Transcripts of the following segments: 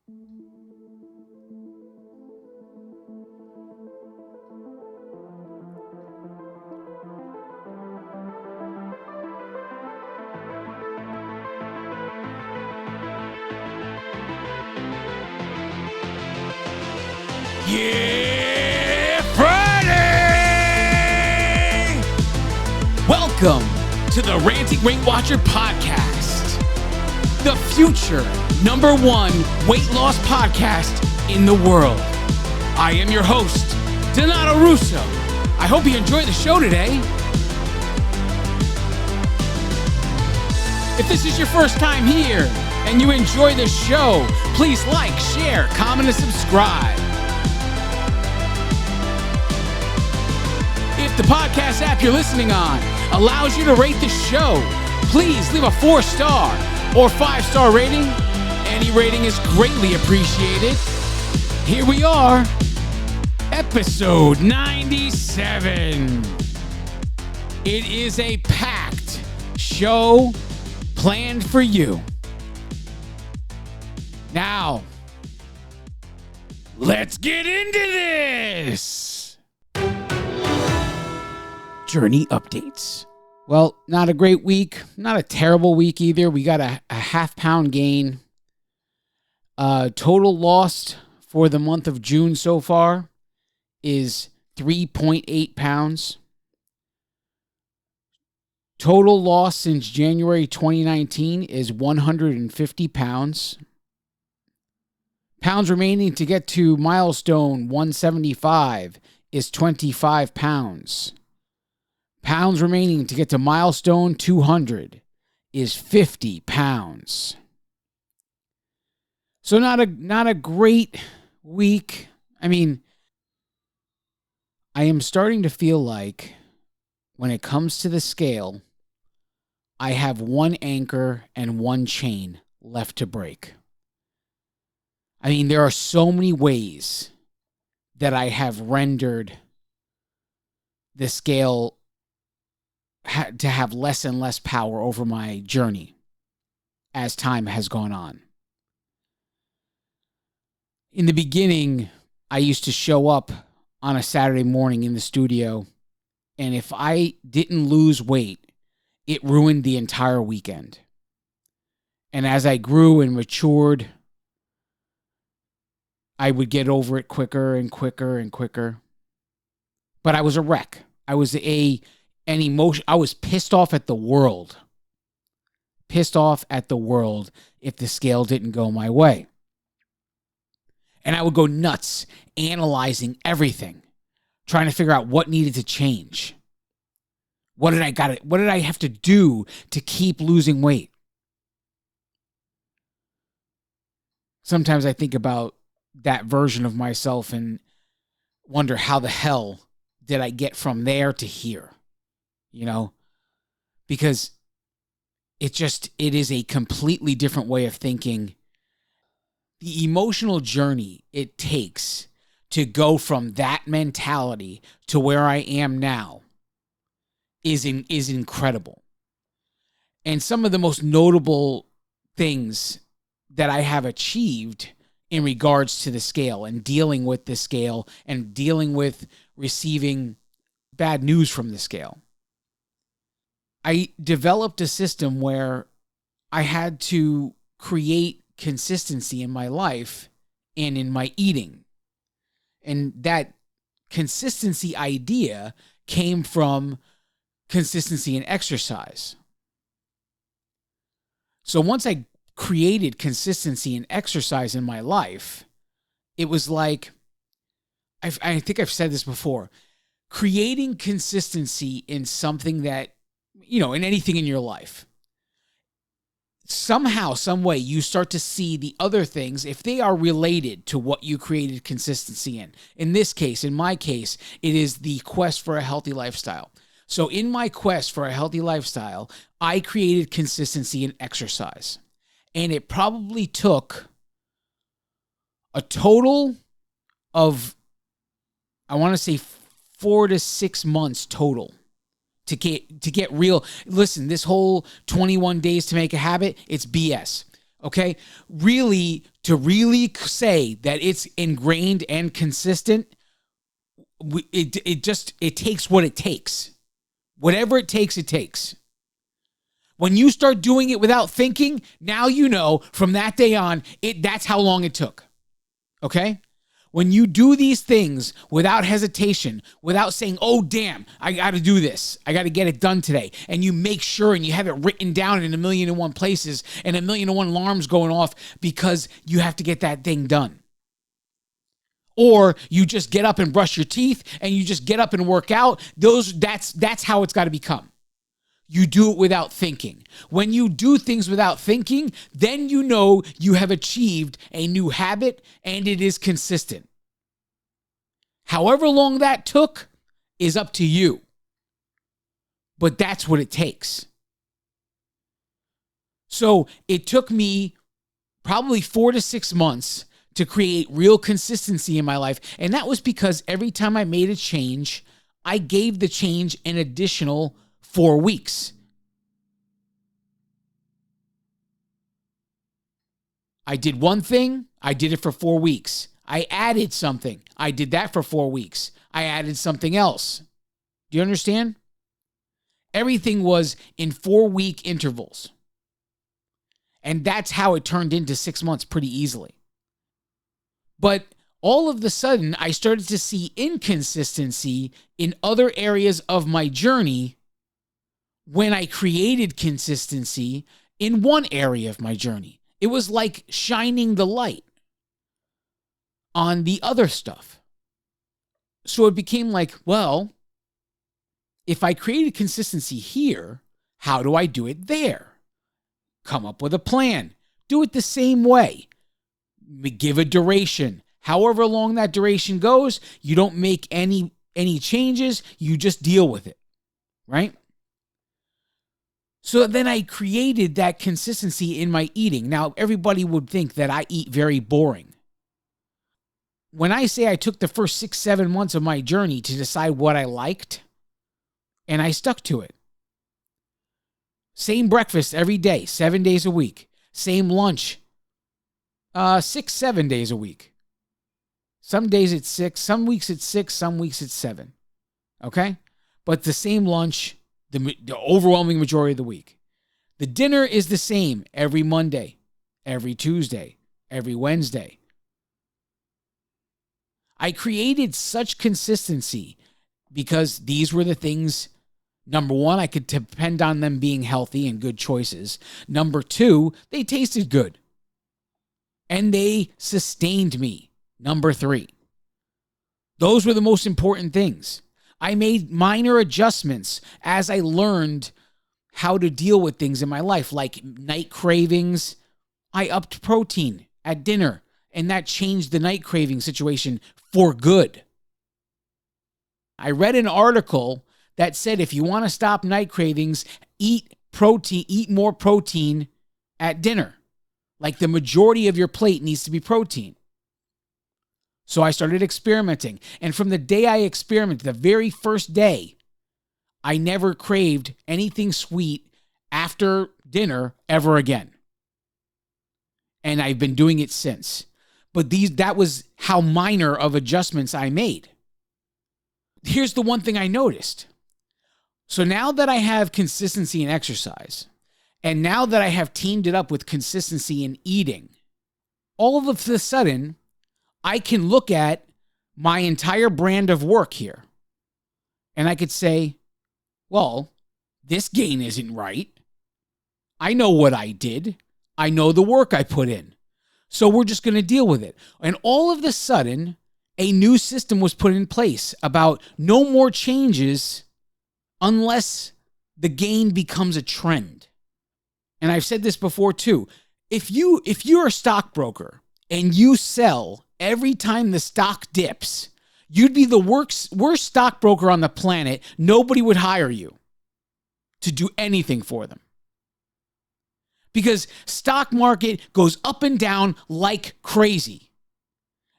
Yeah, Friday! Welcome to the Ranting Weight Watcher podcast, the future #1 weight loss podcast in the world. I am your host, Donato Russo. I hope you enjoy the show today. If this is your first time here and you enjoy the show, please like, share, comment, and subscribe. If the podcast app you're listening on allows you to rate the show, please leave a 4-star or 5-star rating. Any rating is greatly appreciated. Here we are, episode 97. It is a packed show planned for you. Now, let's get into this. Journey updates. Well, not a great week, not a terrible week either. We got a half-pound gain. Total lost for the month of June so far is 3.8 pounds. Total loss since January 2019 is 150 pounds. Pounds remaining to get to milestone 175 is 25 pounds. Pounds remaining to get to milestone 200 is 50 pounds. So not a great week. I mean, I am starting to feel like when it comes to the scale, I have one anchor and one chain left to break. I mean, there are so many ways that I have rendered the scale to have less and less power over my journey as time has gone on. In the beginning, I used to show up on a Saturday morning in the studio, and if I didn't lose weight, it ruined the entire weekend. And as I grew and matured, I would get over it quicker and quicker and quicker. But I was a wreck. I was I was pissed off at the world. Pissed off at the world if the scale didn't go my way. And I would go nuts analyzing everything, trying to figure out what needed to change. What did I have to do to keep losing weight? Sometimes I think about that version of myself and wonder how the hell did I get from there to here? You know, because it is a completely different way of thinking. The emotional journey it takes to go from that mentality to where I am now is incredible. And some of the most notable things that I have achieved in regards to the scale and dealing with the scale and dealing with receiving bad news from the scale. I developed a system where I had to create consistency in my life and in my eating. And that consistency idea came from consistency in exercise. So once I created consistency in exercise in my life, it was like, I think I've said this before, creating consistency in something that, in anything in your life. Somehow, some way, you start to see the other things if they are related to what you created consistency in. In this case, in my case, it is the quest for a healthy lifestyle. So in my quest for a healthy lifestyle, I created consistency in exercise. And it probably took a total of, I want to say 4 to 6 months total to get real. Listen, this whole 21 days to make a habit, it's BS. Okay? Really, to really say that it's ingrained and consistent, it takes what it takes. Whatever it takes, it takes. When you start doing it without thinking, now you know from that day on, that's how long it took. Okay? When you do these things without hesitation, without saying, oh, damn, I got to do this. I got to get it done today. And you make sure and you have it written down in 1,000,001 places and 1,000,001 alarms going off because you have to get that thing done. Or you just get up and brush your teeth and you just get up and work out. That's how it's got to become. You do it without thinking. When you do things without thinking, then you know you have achieved a new habit and it is consistent. However long that took is up to you. But that's what it takes. So it took me probably 4 to 6 months to create real consistency in my life. And that was because every time I made a change, I gave the change an additional 4 weeks. I did one thing, I did it for 4 weeks. I added something, I did that for 4 weeks. I added something else. Do you understand? Everything was in 4-week intervals. And that's how it turned into 6 months pretty easily. But all of a sudden, I started to see inconsistency in other areas of my journey when I created consistency in one area of my journey. It was like shining the light on the other stuff. So it became like, well, if I created consistency here, how do I do it there? Come up with a plan. Do it the same way. Give a duration. However long that duration goes, you don't make any changes. You just deal with it, right? So then I created that consistency in my eating. Now, everybody would think that I eat very boring. When I say I took the first 6, 7 months of my journey to decide what I liked, and I stuck to it. Same breakfast every day, 7 days a week. Same lunch, 6, 7 days a week. Some days it's 6, some weeks it's 6, some weeks it's 7. Okay? But the same lunch the overwhelming majority of the week. The dinner is the same every Monday, every Tuesday, every Wednesday. I created such consistency because these were the things. Number one, I could depend on them being healthy and good choices. Number two, they tasted good. And they sustained me. Number three. Those were the most important things. I made minor adjustments as I learned how to deal with things in my life, like night cravings. I upped protein at dinner, and that changed the night craving situation for good. I read an article that said if you want to stop night cravings, eat more protein at dinner. Like the majority of your plate needs to be protein. So I started experimenting. And from the day I experimented, the very first day, I never craved anything sweet after dinner ever again. And I've been doing it since. But that was how minor of adjustments I made. Here's the one thing I noticed. So now that I have consistency in exercise, and now that I have teamed it up with consistency in eating, all of a sudden, I can look at my entire brand of work here. And I could say, well, this gain isn't right. I know what I did. I know the work I put in. So we're just going to deal with it. And all of a sudden, a new system was put in place about no more changes unless the gain becomes a trend. And I've said this before too. If you're a stockbroker and you sell every time the stock dips, you'd be the worst stockbroker on the planet. Nobody would hire you to do anything for them. Because stock market goes up and down like crazy.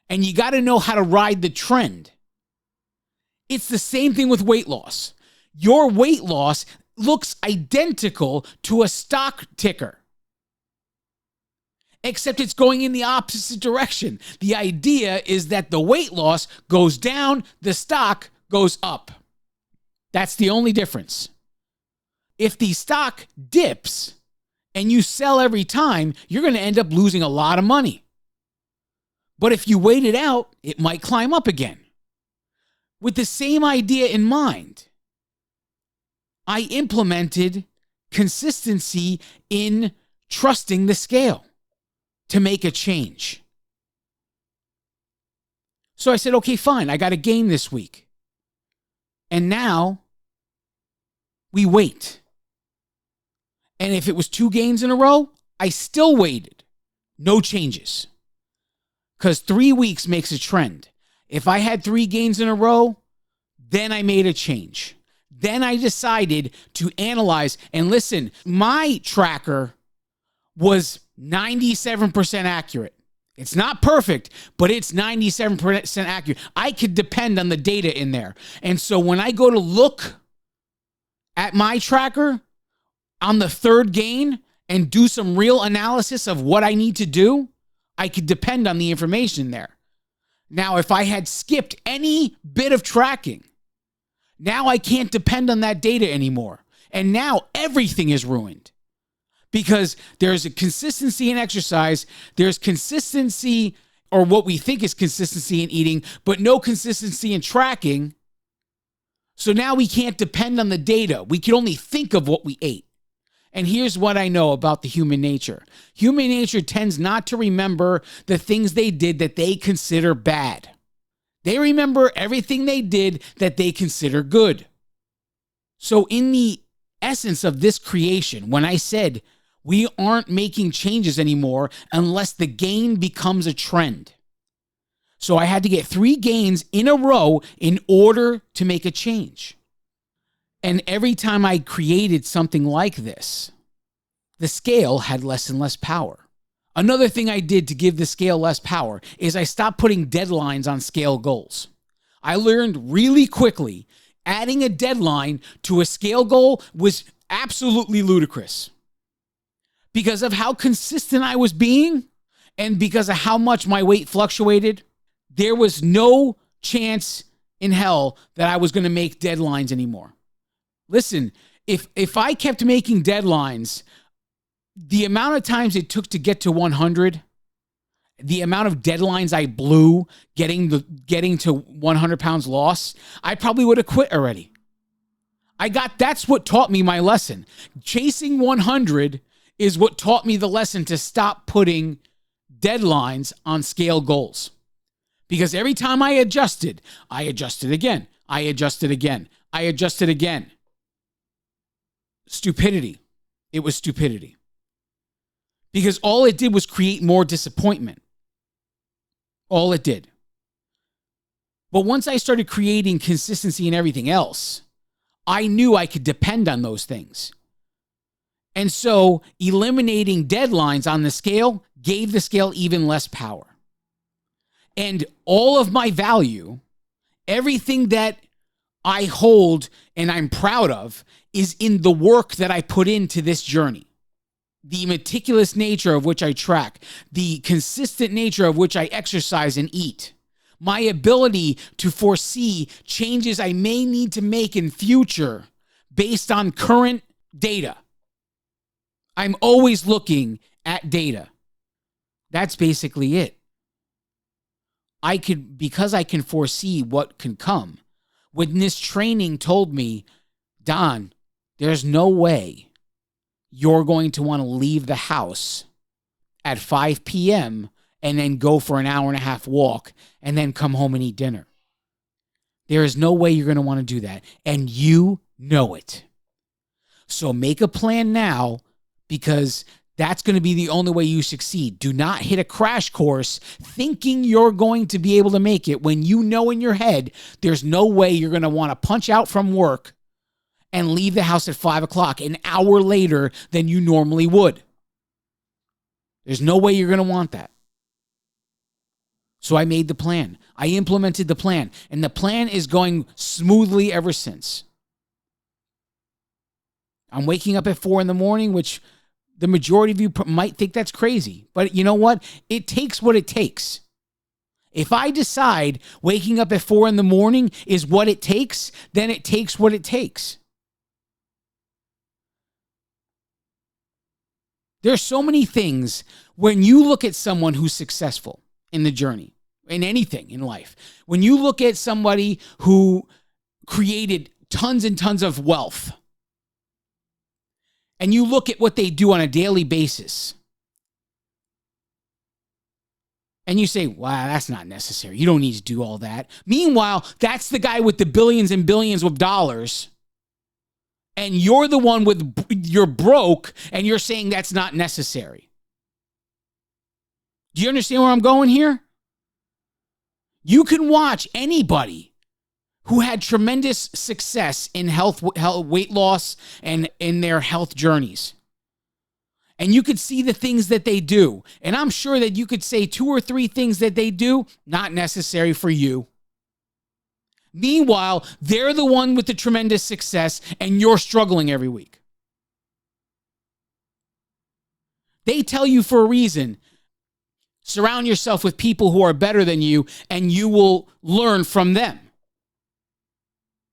And you got to know how to ride the trend. It's the same thing with weight loss. Your weight loss looks identical to a stock ticker. except it's going in the opposite direction. The idea is that the weight loss goes down, the stock goes up. That's the only difference. If the stock dips and you sell every time, you're going to end up losing a lot of money. But if you wait it out, it might climb up again. With the same idea in mind, I implemented consistency in trusting the scale to make a change. So I said, okay, fine, I got a gain this week. And now we wait. And if it was 2 gains in a row, I still waited. No changes. Because 3 weeks makes a trend. If I had 3 gains in a row, then I made a change. Then I decided to analyze. And listen, my tracker was 97% accurate. It's not perfect, but it's 97% accurate. I could depend on the data in there. And so when I go to look at my tracker on the 3rd gain and do some real analysis of what I need to do, I could depend on the information there. Now, if I had skipped any bit of tracking, now I can't depend on that data anymore. And now everything is ruined. Because there's a consistency in exercise, there's consistency, or what we think is consistency in eating, but no consistency in tracking. So now we can't depend on the data. We can only think of what we ate. And here's what I know about the human nature. Human nature tends not to remember the things they did that they consider bad. They remember everything they did that they consider good. So in the essence of this creation, when I said we aren't making changes anymore unless the gain becomes a trend. So I had to get 3 gains in a row in order to make a change. And every time I created something like this, the scale had less and less power. Another thing I did to give the scale less power is I stopped putting deadlines on scale goals. I learned really quickly adding a deadline to a scale goal was absolutely ludicrous. Because of how consistent I was being and because of how much my weight fluctuated, there was no chance in hell that I was going to make deadlines anymore. Listen, if I kept making deadlines, the amount of times it took to get to 100, the amount of deadlines I blew getting to 100 pounds loss, I probably would have quit already. That's what taught me my lesson. Chasing 100 is what taught me the lesson to stop putting deadlines on scale goals. Because every time I adjusted again. I adjusted again. Stupidity. It was stupidity. Because all it did was create more disappointment. All it did. But once I started creating consistency in everything else, I knew I could depend on those things. And so eliminating deadlines on the scale gave the scale even less power. And all of my value, everything that I hold and I'm proud of, is in the work that I put into this journey. The meticulous nature of which I track, the consistent nature of which I exercise and eat, my ability to foresee changes I may need to make in future based on current data. I'm always looking at data. That's basically it. Because I can foresee what can come. When this training told me, Don, there's no way you're going to want to leave the house at 5 p.m. and then go for an hour and a half walk and then come home and eat dinner. There is no way you're going to want to do that. And you know it. So make a plan now, because that's going to be the only way you succeed. Do not hit a crash course thinking you're going to be able to make it when you know in your head there's no way you're going to want to punch out from work and leave the house at 5 o'clock an hour later than you normally would. There's no way you're going to want that. So I made the plan. I implemented the plan. And the plan is going smoothly ever since. I'm waking up at 4 in the morning, which The majority of you might think that's crazy, but you know what? It takes what it takes. If I decide waking up at 4 a.m. is what it takes, then it takes what it takes. There's so many things when you look at someone who's successful in the journey, in anything in life. When you look at somebody who created tons and tons of wealth, and you look at what they do on a daily basis, and you say, wow, that's not necessary. You don't need to do all that. Meanwhile, that's the guy with the billions and billions of dollars. And you're the one you're broke and you're saying that's not necessary. Do you understand where I'm going here? You can watch anybody who had tremendous success in health, weight loss, and in their health journeys. And you could see the things that they do. And I'm sure that you could say 2 or 3 things that they do, not necessary for you. Meanwhile, they're the one with the tremendous success and you're struggling every week. They tell you for a reason, surround yourself with people who are better than you and you will learn from them.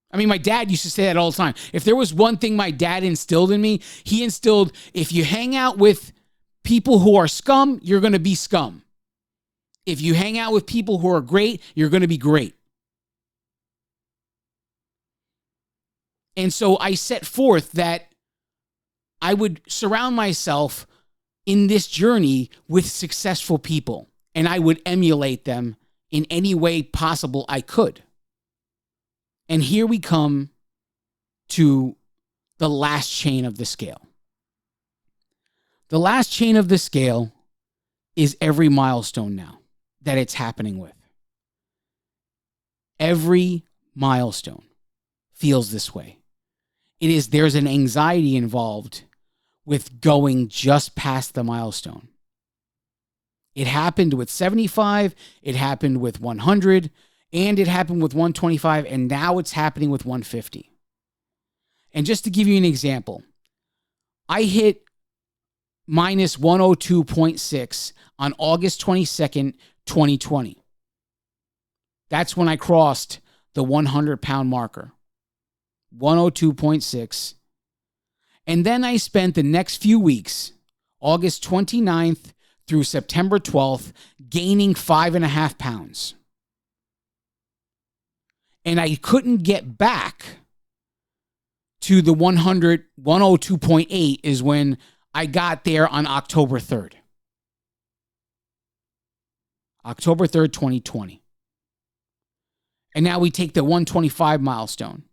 I mean, my dad used to say that all the time. If there was one thing my dad instilled in me, he instilled, if you hang out with people who are scum, you're going to be scum. If you hang out with people who are great, you're going to be great. And so I set forth that I would surround myself in this journey with successful people, and I would emulate them in any way possible I could. And here we come to the last chain of the scale. The last chain of the scale is every milestone now that it's happening with. Every milestone feels this way. There's an anxiety involved with going just past the milestone. It happened with 75, it happened with 100, and it happened with 125, and now it's happening with 150. And just to give you an example, I hit minus 102.6 on August 22nd, 2020. That's when I crossed the 100-pound marker. 102.6. And then I spent the next few weeks, August 29th through September 12th, gaining 5.5 pounds. And I couldn't get back to the 102.8 is when I got there on October 3rd. October 3rd, 2020. And now we take the 125 milestone.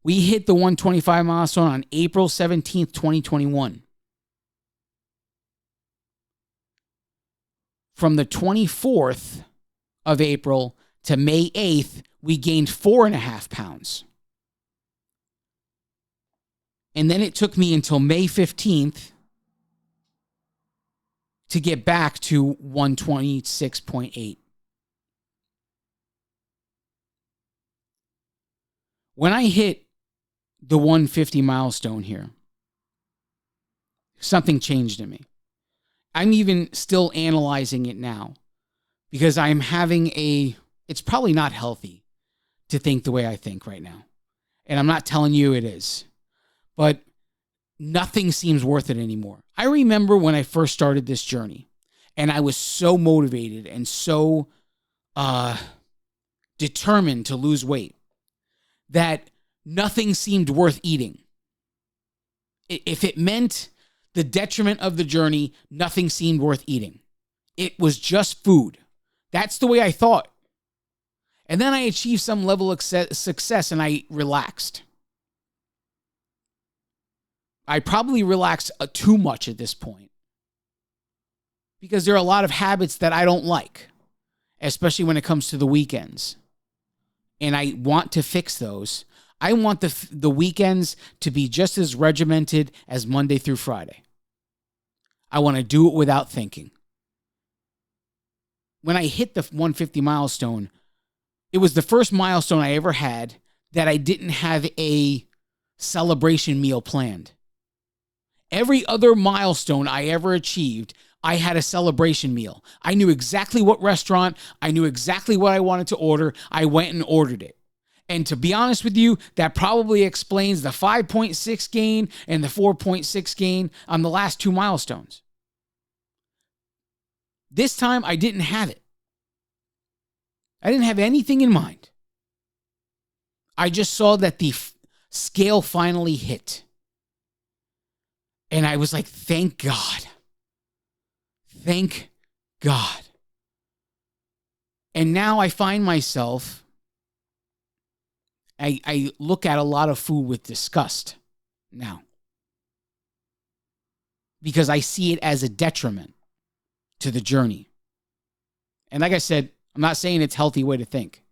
We hit the 125 milestone on April 17th, 2021. From the 24th of April to May 8th, we gained 4.5 pounds. And then it took me until May 15th to get back to 126.8. When I hit the 150 milestone here, something changed in me. I'm even still analyzing it now because I'm having it's probably not healthy to think the way I think right now. And I'm not telling you it is, but nothing seems worth it anymore. I remember when I first started this journey and I was so motivated and so determined to lose weight that nothing seemed worth eating. If it meant the detriment of the journey, nothing seemed worth eating. It was just food. That's the way I thought. And then I achieved some level of success and I relaxed. I probably relaxed too much at this point because there are a lot of habits that I don't like, especially when it comes to the weekends. And I want to fix those. I want the weekends to be just as regimented as Monday through Friday. I want to do it without thinking. When I hit the 150 milestone, it was the first milestone I ever had that I didn't have a celebration meal planned. Every other milestone I ever achieved, I had a celebration meal. I knew exactly what restaurant, I knew exactly what I wanted to order. I went and ordered it. And to be honest with you, that probably explains the 5.6 gain and the 4.6 gain on the last two milestones. This time, I didn't have it. I didn't have anything in mind. I just saw that the scale finally hit. And I was like, thank God. Thank God. And now I find myself, I look at a lot of food with disgust now. Because I see it as a detriment to the journey. And like I said, I'm not saying it's a healthy way to think.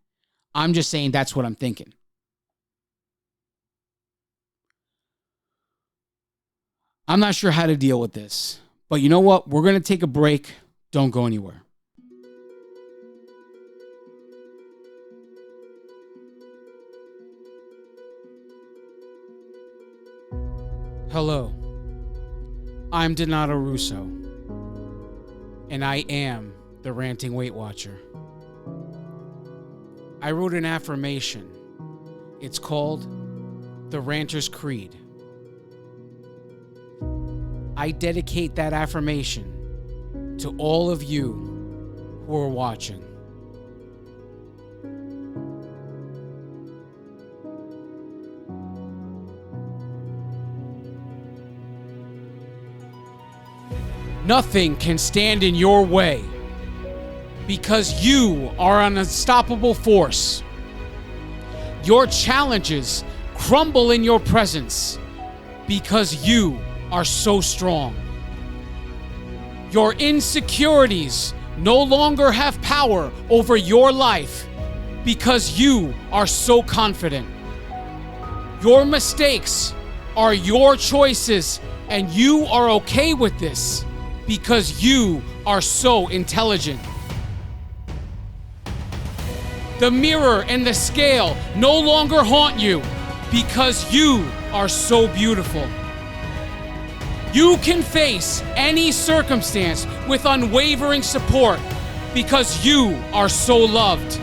I'm just saying that's what I'm thinking. I'm not sure how to deal with this. But you know what? We're going to take a break. Don't go anywhere. Hello. I'm Donato Russo. And I am the Ranting Weight Watcher. I wrote an affirmation. It's called The Ranter's Creed. I dedicate that affirmation to all of you who are watching. Nothing can stand in your way because you are an unstoppable force. Your challenges crumble in your presence because you are so strong. Your insecurities no longer have power over your life because you are so confident. Your mistakes are your choices, and you are okay with this because you are so intelligent. The mirror and the scale no longer haunt you because you are so beautiful. You can face any circumstance with unwavering support because you are so loved.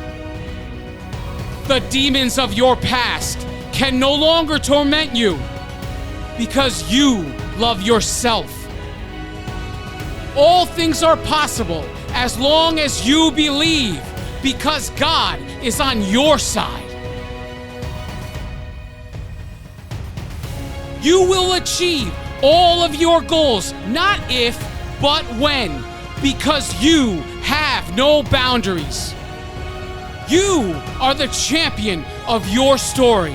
The demons of your past can no longer torment you because you love yourself. All things are possible as long as you believe because God is on your side. You will achieve all of your goals, not if, but when, because you have no boundaries. You are the champion of your story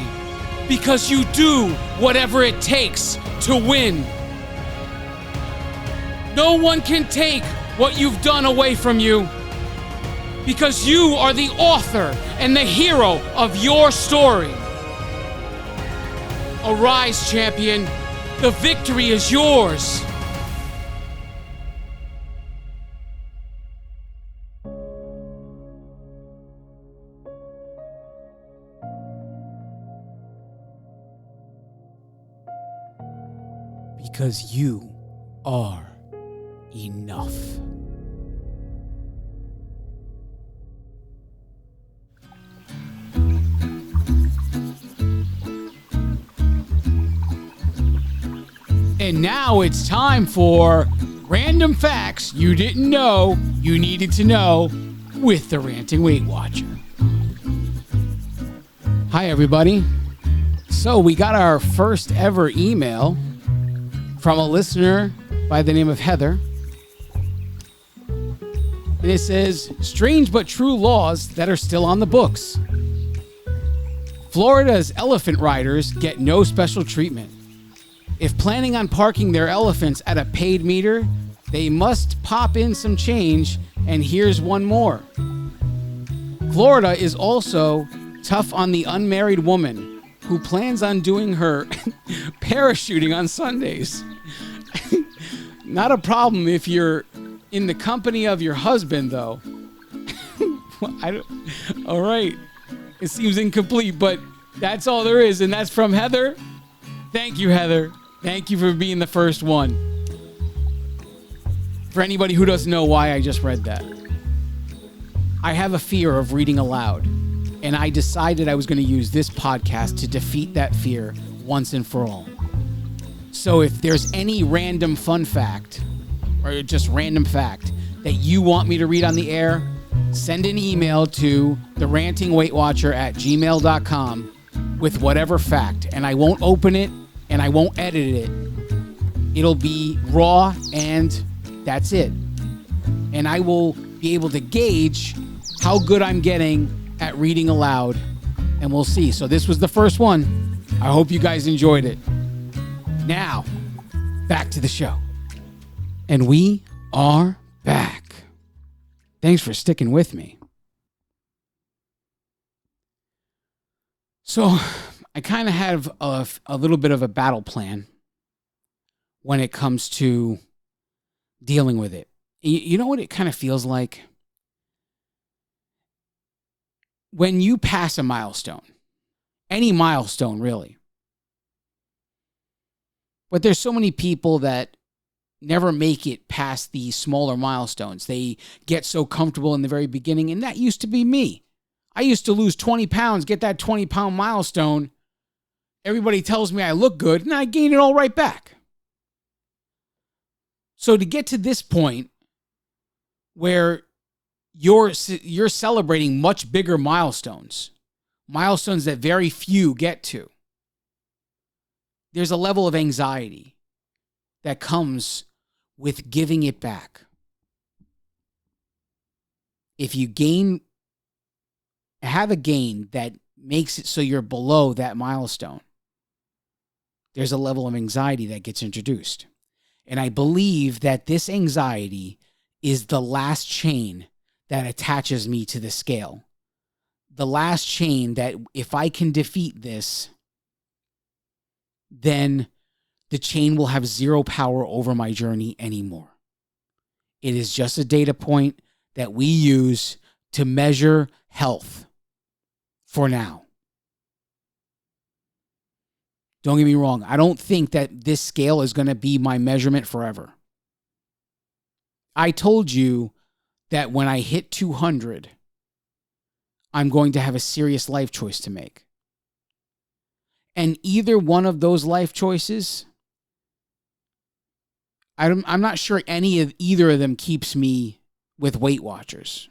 because you do whatever it takes to win. No one can take what you've done away from you because you are the author and the hero of your story. Arise, champion. The victory is yours. Because you are enough. And now it's time for Random Facts You Didn't Know You Needed to Know with the Ranting Weight Watcher. Hi, everybody. So we got our first ever email from a listener by the name of Heather. And it says, strange but true laws that are still on the books. Florida's elephant riders get no special treatment. If planning on parking their elephants at a paid meter, they must pop in some change, and here's one more. Florida is also tough on the unmarried woman who plans on doing her parachuting on Sundays. Not a problem if you're in the company of your husband, though. All right. It seems incomplete, but that's all there is, and that's from Heather. Thank you, Heather. Thank you for being the first one. For anybody who doesn't know why I just read that, I have a fear of reading aloud, and I decided I was going to use this podcast to defeat that fear once and for all. So if there's any random fun fact, or just random fact, that you want me to read on the air, send an email to therantingweightwatcher@gmail.com with whatever fact, and I won't open it, and I won't edit it. It'll be raw, and that's it. And I will be able to gauge how good I'm getting at reading aloud, and we'll see. So this was the first one. I hope you guys enjoyed it. Now, back to the show. And we are back. Thanks for sticking with me. So I kind of have a little bit of a battle plan when it comes to dealing with it. You know what it kind of feels like? When you pass a milestone, any milestone really, but there's so many people that never make it past the smaller milestones. They get so comfortable in the very beginning, and that used to be me. I used to lose 20 pounds, get that 20-pound milestone. Everybody tells me I look good, and I gain it all right back. So to get to this point where you're celebrating much bigger milestones that very few get to, there's a level of anxiety that comes with giving it back. If you have a gain that makes it so you're below that milestone, there's a level of anxiety that gets introduced. And I believe that this anxiety is the last chain that attaches me to the scale. The last chain that if I can defeat this, then the chain will have zero power over my journey anymore. It is just a data point that we use to measure health for now. Don't get me wrong. I don't think that this scale is going to be my measurement forever. I told you that when I hit 200, I'm going to have a serious life choice to make. And either one of those life choices, I'm not sure either of them keeps me with Weight Watchers.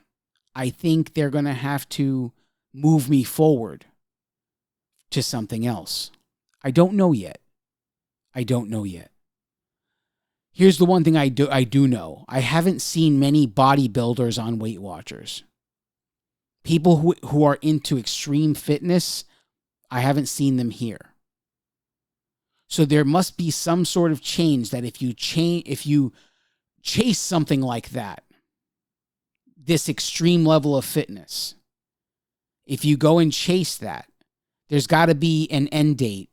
I think they're going to have to move me forward to something else. I don't know yet. Here's the one thing I do know. I haven't seen many bodybuilders on Weight Watchers. People who are into extreme fitness, I haven't seen them here. So there must be some sort of change that if you chase something like that, this extreme level of fitness, if you go and chase that, there's got to be an end date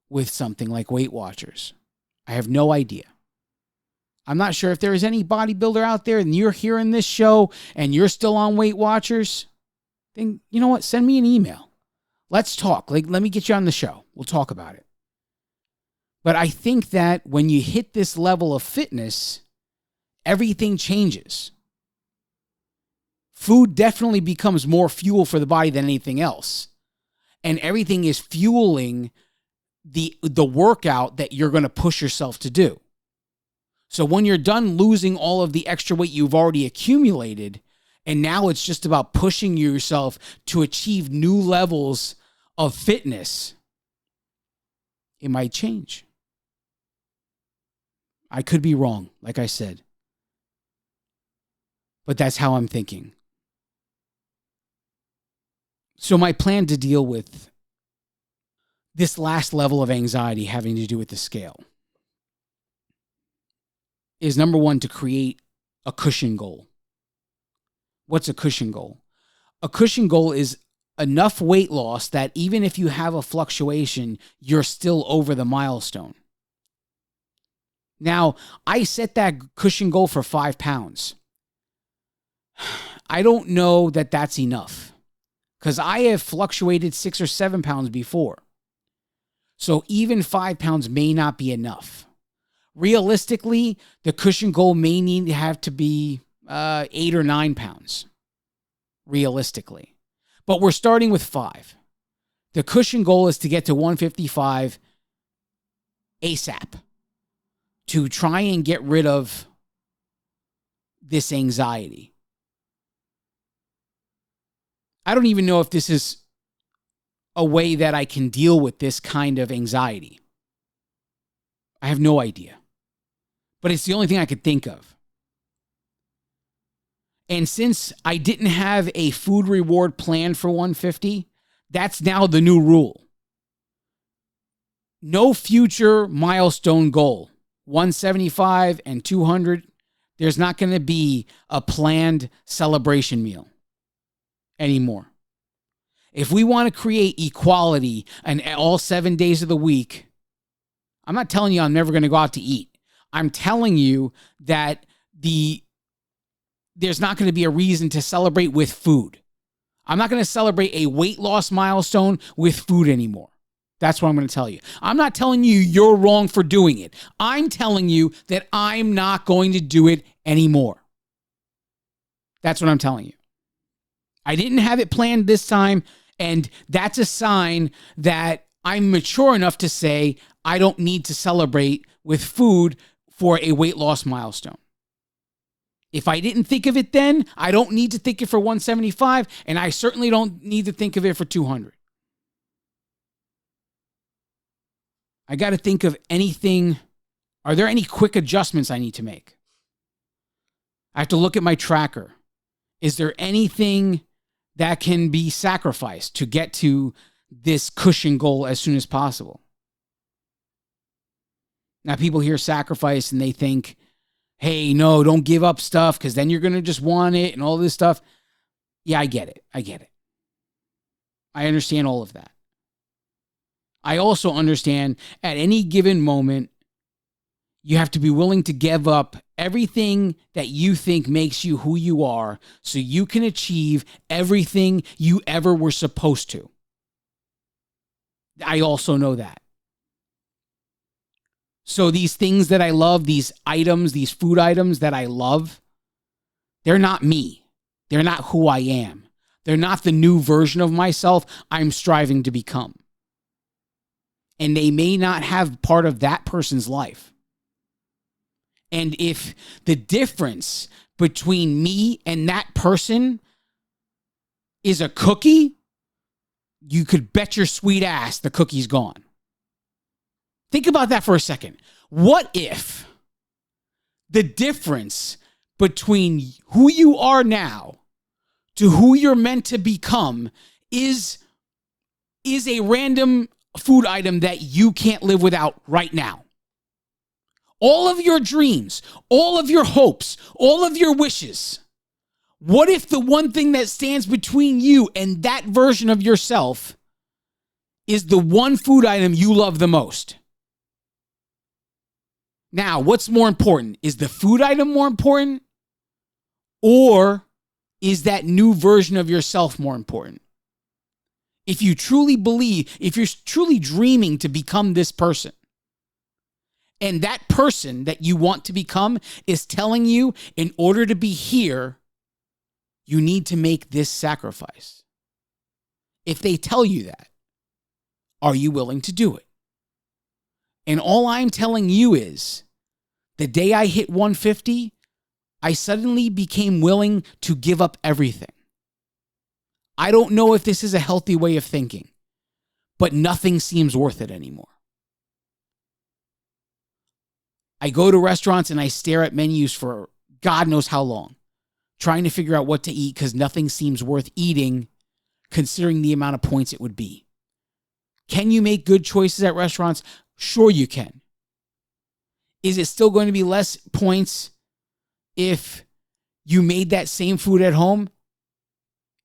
with something like Weight Watchers. I have no idea. I'm not sure if there is any bodybuilder out there and you're hearing this show and you're still on Weight Watchers, then you know what? Send me an email. Let's talk. Let me get you on the show. We'll talk about it. But I think that when you hit this level of fitness, everything changes. Food definitely becomes more fuel for the body than anything else. And everything is fueling the workout that you're going to push yourself to do. So when you're done losing all of the extra weight you've already accumulated, and now it's just about pushing yourself to achieve new levels of fitness, it might change. I could be wrong, like I said. But that's how I'm thinking. So my plan to deal with this last level of anxiety having to do with the scale is, number one, to create a cushion goal. What's a cushion goal? A cushion goal is enough weight loss that even if you have a fluctuation, you're still over the milestone. Now, I set that cushion goal for 5 pounds. I don't know that that's enough because I have fluctuated 6 or 7 pounds before. So even 5 pounds may not be enough. Realistically, the cushion goal may need to have to be 8 or 9 pounds, realistically. But we're starting with 5. The cushion goal is to get to 155 ASAP, to try and get rid of this anxiety. I don't even know if this is a way that I can deal with this kind of anxiety. I have no idea. But it's the only thing I could think of. And since I didn't have a food reward plan for 150, that's now the new rule. No future milestone goal. 175 and 200, there's not going to be a planned celebration meal anymore. If we want to create equality and all 7 days of the week, I'm not telling you I'm never going to go out to eat. I'm telling you that there's not going to be a reason to celebrate with food. I'm not going to celebrate a weight loss milestone with food anymore. That's what I'm going to tell you. I'm not telling you you're wrong for doing it. I'm telling you that I'm not going to do it anymore. That's what I'm telling you. I didn't have it planned this time, and that's a sign that I'm mature enough to say I don't need to celebrate with food for a weight loss milestone. If I didn't think of it then, I don't need to think it for 175, and I certainly don't need to think of it for 200. I got to think of anything. Are there any quick adjustments I need to make? I have to look at my tracker. Is there anything that can be sacrificed to get to this cushion goal as soon as possible? Now, people hear sacrifice and they think, hey, no, don't give up stuff because then you're going to just want it and all this stuff. Yeah, I get it. I understand all of that. I also understand at any given moment, you have to be willing to give up everything that you think makes you who you are so you can achieve everything you ever were supposed to. I also know that. So these things that I love, these items, these food items that I love, they're not me. They're not who I am. They're not the new version of myself I'm striving to become. And they may not have part of that person's life. And if the difference between me and that person is a cookie, you could bet your sweet ass the cookie's gone. Think about that for a second. What if the difference between who you are now to who you're meant to become is a random food item that you can't live without right now? All of your dreams, all of your hopes, all of your wishes. What if the one thing that stands between you and that version of yourself is the one food item you love the most? Now, what's more important? Is the food item more important? Or is that new version of yourself more important? If you truly believe, if you're truly dreaming to become this person, and that person that you want to become is telling you, in order to be here, you need to make this sacrifice. If they tell you that, are you willing to do it? And all I'm telling you is, the day I hit 150, I suddenly became willing to give up everything. I don't know if this is a healthy way of thinking, but nothing seems worth it anymore. I go to restaurants and I stare at menus for God knows how long, trying to figure out what to eat because nothing seems worth eating considering the amount of points it would be. Can you make good choices at restaurants? Sure you can. Is it still going to be less points if you made that same food at home?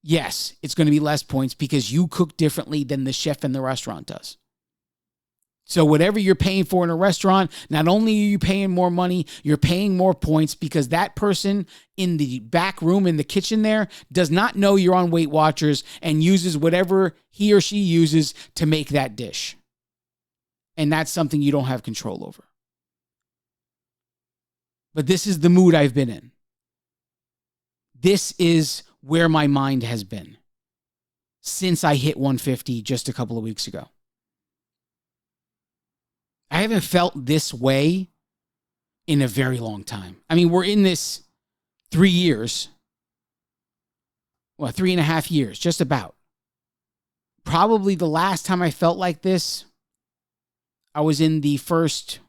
Yes, it's going to be less points because you cook differently than the chef in the restaurant does. So whatever you're paying for in a restaurant, not only are you paying more money, you're paying more points because that person in the back room in the kitchen there does not know you're on Weight Watchers and uses whatever he or she uses to make that dish. And that's something you don't have control over. But this is the mood I've been in. This is where my mind has been since I hit 150 just a couple of weeks ago. I haven't felt this way in a very long time. I mean, we're in this 3 years. Well, 3.5 years, just about. Probably the last time I felt like this, I was in the first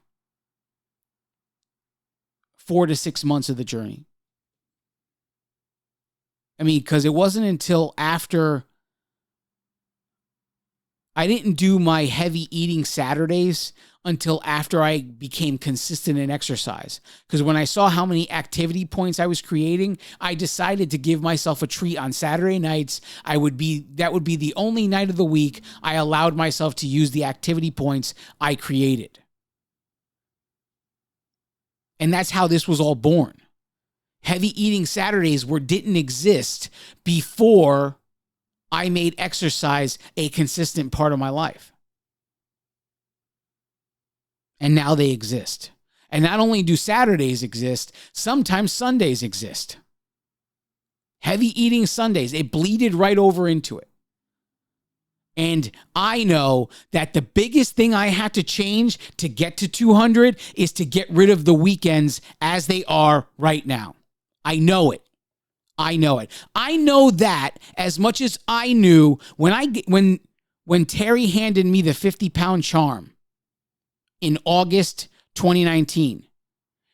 4 to 6 months of the journey. I mean, because it wasn't until after I didn't do my heavy eating Saturdays until after I became consistent in exercise. Because when I saw how many activity points I was creating, I decided to give myself a treat on Saturday nights. That would be the only night of the week I allowed myself to use the activity points I created. And that's how this was all born. Heavy eating Saturdays didn't exist before I made exercise a consistent part of my life. And now they exist. And not only do Saturdays exist, sometimes Sundays exist. Heavy eating Sundays, it bleeded right over into it. And I know that the biggest thing I had to change to get to 200 is to get rid of the weekends as they are right now. I know it. I know it. I know that as much as I knew when Terry handed me the 50-pound charm in August 2019.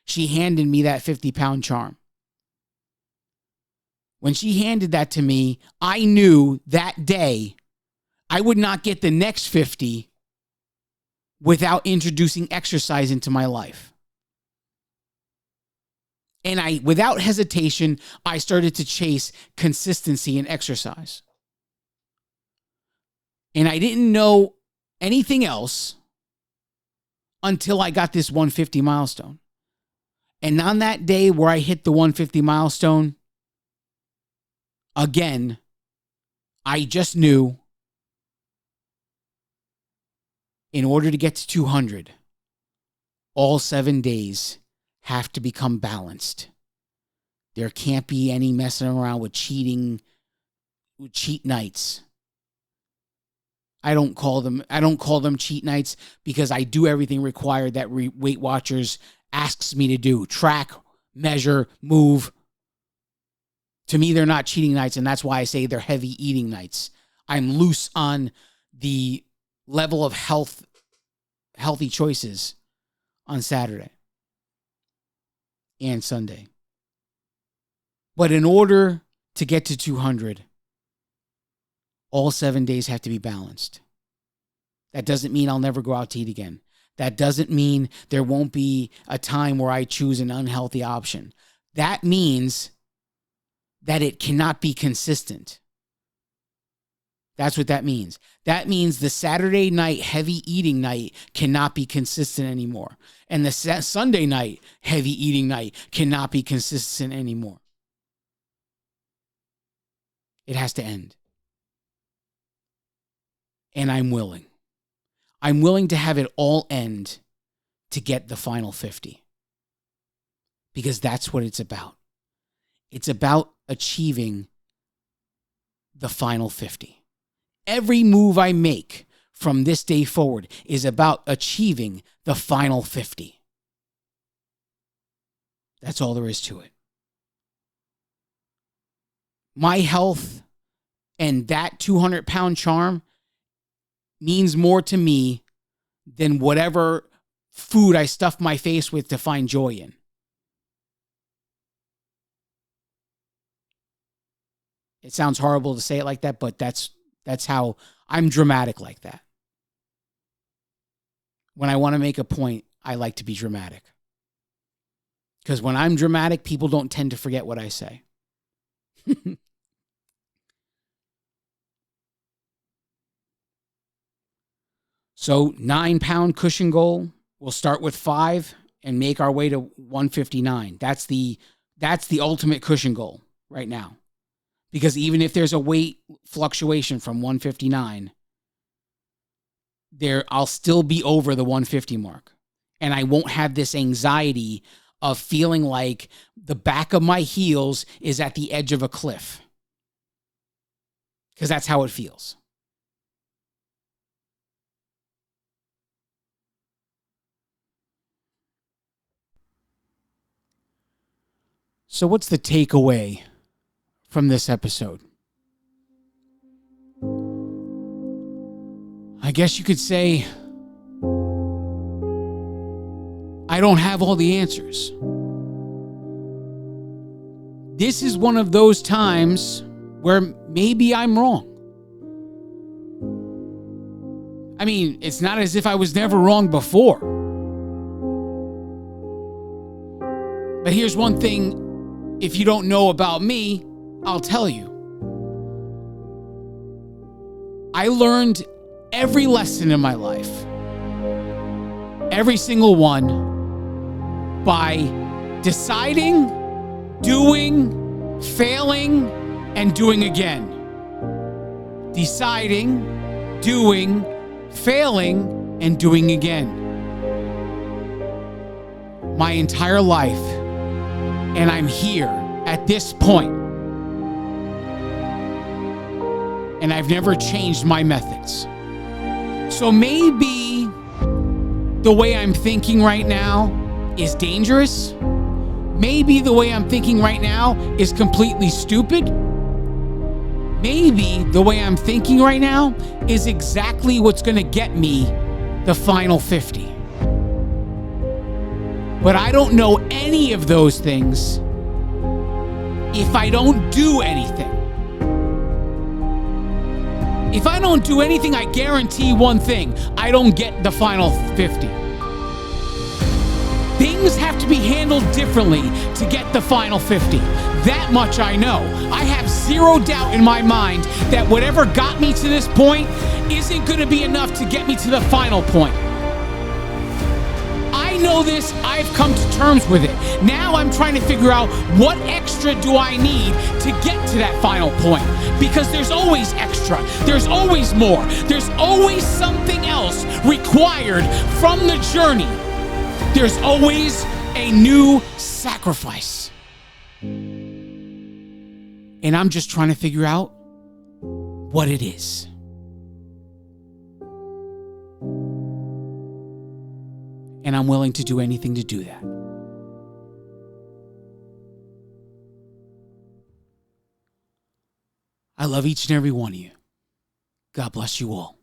She handed me that 50-pound charm. When she handed that to me, I knew that day I would not get the next 50 without introducing exercise into my life. And without hesitation, I started to chase consistency in exercise. And I didn't know anything else until I got this 150 milestone. And on that day where I hit the 150 milestone, again, I just knew in order to get to 200, all 7 days have to become balanced. There can't be any messing around with cheating, with cheat nights. I don't call them cheat nights because I do everything required that Weight Watchers asks me to do. Track, measure, move. To me, they're not cheating nights, and that's why I say they're heavy eating nights. I'm loose on the level of healthy choices on Saturday and Sunday. But in order to get to 200, all 7 days have to be balanced. That doesn't mean I'll never go out to eat again. That doesn't mean there won't be a time where I choose an unhealthy option. That means that it cannot be consistent. That's what that means. That means the Saturday night heavy eating night cannot be consistent anymore. And the Sunday night heavy eating night cannot be consistent anymore. It has to end. And I'm willing. I'm willing to have it all end to get the final 50. Because that's what it's about. It's about achieving the final 50. Every move I make from this day forward is about achieving the final 50. That's all there is to it. My health and that 200-pound charm means more to me than whatever food I stuff my face with to find joy in. It sounds horrible to say it like that, but that's how I'm dramatic like that. When I want to make a point, I like to be dramatic. Because when I'm dramatic, people don't tend to forget what I say. So 9-pound cushion goal. We'll start with 5 and make our way to 159. That's the ultimate cushion goal right now. Because even if there's a weight fluctuation from 159, I'll still be over the 150 mark. And I won't have this anxiety of feeling like the back of my heels is at the edge of a cliff. Because that's how it feels. So what's the takeaway from this episode? I guess you could say I don't have all the answers. This is one of those times where maybe I'm wrong. I mean, it's not as if I was never wrong before. But here's one thing, if you don't know about me, I'll tell you. I learned every lesson in my life, every single one, by deciding, doing, failing, and doing again. Deciding, doing, failing, and doing again. My entire life, and I'm here at this point. And I've never changed my methods. So maybe the way I'm thinking right now is dangerous. Maybe the way I'm thinking right now is completely stupid. Maybe the way I'm thinking right now is exactly what's going to get me the final 50. But I don't know any of those things if I don't do anything. If I don't do anything, I guarantee one thing: I don't get the final 50. Things have to be handled differently to get the final 50. That much I know. I have zero doubt in my mind that whatever got me to this point isn't going to be enough to get me to the final point. I know this. I've come to terms with it. Now I'm trying to figure out what extra do I need to get to that final point. Because there's always extra. There's always more. There's always something else required from the journey. There's always a new sacrifice. And I'm just trying to figure out what it is. And I'm willing to do anything to do that. I love each and every one of you. God bless you all.